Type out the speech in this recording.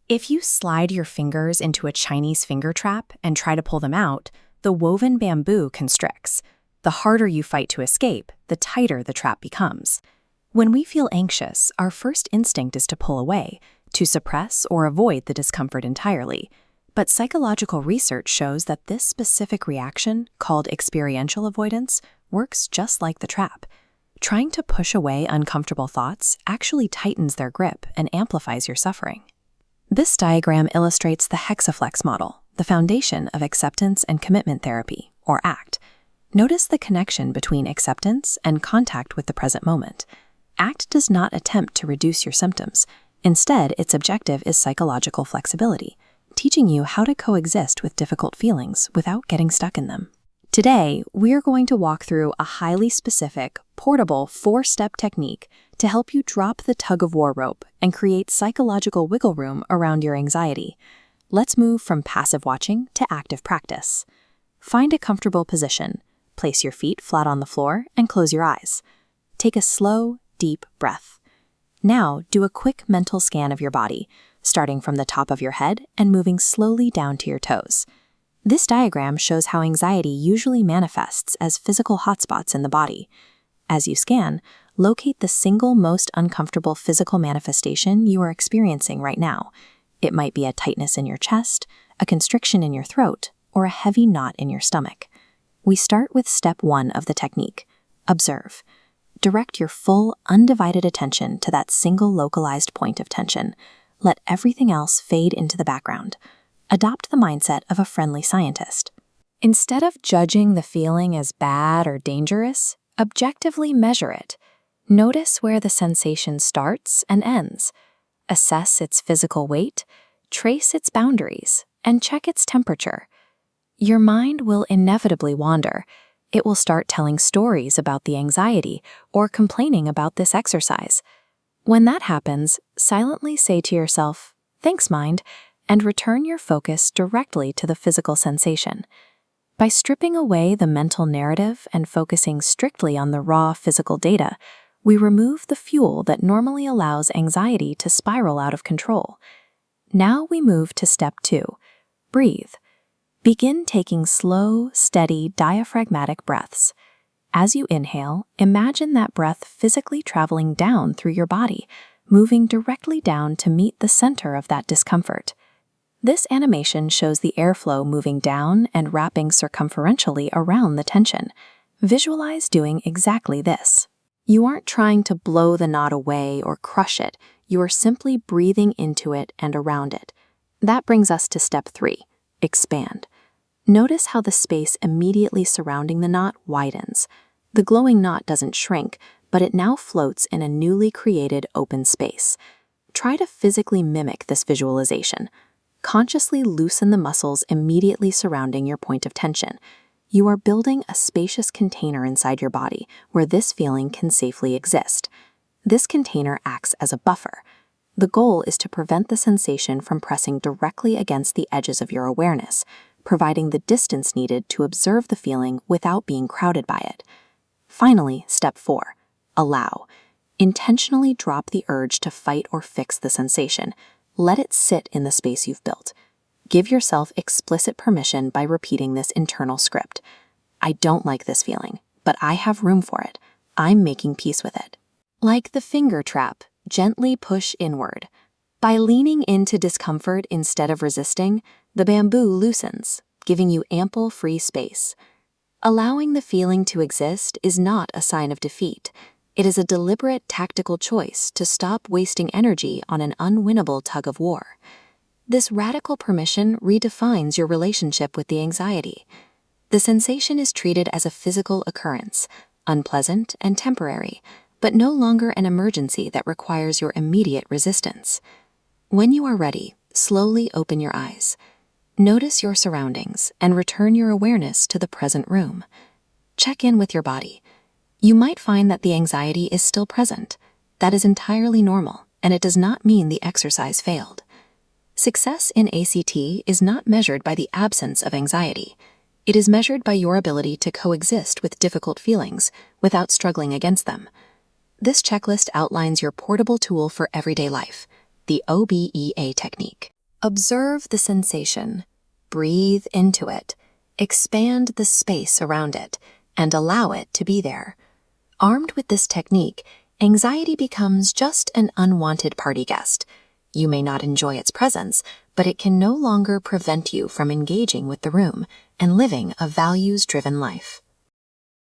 If you slide your fingers into a Chinese finger trap and try to pull them out, the woven bamboo constricts. The harder you fight to escape, the tighter the trap becomes. When we feel anxious, our first instinct is to pull away, to suppress or avoid the discomfort entirely. But psychological research shows that this specific reaction, called experiential avoidance, works just like the trap. Trying to push away uncomfortable thoughts actually tightens their grip and amplifies your suffering. This diagram illustrates the hexaflex model, the foundation of acceptance and commitment therapy, or ACT. Notice the connection between acceptance and contact with the present moment. ACT does not attempt to reduce your symptoms. Instead, its objective is psychological flexibility, teaching you how to coexist with difficult feelings without getting stuck in them. Today, we're going to walk through a highly specific, portable 4-step technique to help you drop the tug-of-war rope and create psychological wiggle room around your anxiety. Let's move from passive watching to active practice. Find a comfortable position, place your feet flat on the floor, and close your eyes. Take a slow, deep breath. Now, do a quick mental scan of your body, starting from the top of your head and moving slowly down to your toes. This diagram shows how anxiety usually manifests as physical hotspots in the body. As you scan, locate the single most uncomfortable physical manifestation you are experiencing right now. It might be a tightness in your chest, a constriction in your throat, or a heavy knot in your stomach. We start with step 1 of the technique. Observe. Direct your full, undivided attention to that single localized point of tension. Let everything else fade into the background. Adopt the mindset of a friendly scientist. Instead of judging the feeling as bad or dangerous, objectively measure it. Notice where the sensation starts and ends. Assess its physical weight, trace its boundaries, and check its temperature. Your mind will inevitably wander. It will start telling stories about the anxiety or complaining about this exercise. When that happens, silently say to yourself, "Thanks, mind," and return your focus directly to the physical sensation. By stripping away the mental narrative and focusing strictly on the raw physical data, we remove the fuel that normally allows anxiety to spiral out of control. Now we move to step 2. Breathe. Begin taking slow, steady, diaphragmatic breaths. As you inhale, imagine that breath physically traveling down through your body, moving directly down to meet the center of that discomfort. This animation shows the airflow moving down and wrapping circumferentially around the tension. Visualize doing exactly this. You aren't trying to blow the knot away or crush it. You are simply breathing into it and around it. That brings us to step 3, expand. Notice how the space immediately surrounding the knot widens. The glowing knot doesn't shrink, but it now floats in a newly created open space. Try to physically mimic this visualization. Consciously loosen the muscles immediately surrounding your point of tension. You are building a spacious container inside your body where this feeling can safely exist. This container acts as a buffer. The goal is to prevent the sensation from pressing directly against the edges of your awareness, providing the distance needed to observe the feeling without being crowded by it. Finally, step 4, allow. Intentionally drop the urge to fight or fix the sensation. Let it sit in the space you've built. Give yourself explicit permission by repeating this internal script. I don't like this feeling, but I have room for it. I'm making peace with it. Like the finger trap, gently push inward. By leaning into discomfort instead of resisting, the bamboo loosens, giving you ample free space. Allowing the feeling to exist is not a sign of defeat. It is a deliberate tactical choice to stop wasting energy on an unwinnable tug-of-war. This radical permission redefines your relationship with the anxiety. The sensation is treated as a physical occurrence, unpleasant and temporary, but no longer an emergency that requires your immediate resistance. When you are ready, slowly open your eyes. Notice your surroundings and return your awareness to the present room. Check in with your body. You might find that the anxiety is still present. That is entirely normal, and it does not mean the exercise failed. Success in ACT is not measured by the absence of anxiety. It is measured by your ability to coexist with difficult feelings without struggling against them. This checklist outlines your portable tool for everyday life, the OBEA technique. Observe the sensation, breathe into it, expand the space around it, and allow it to be there. Armed with this technique, anxiety becomes just an unwanted party guest. You may not enjoy its presence, but it can no longer prevent you from engaging with the room and living a values-driven life.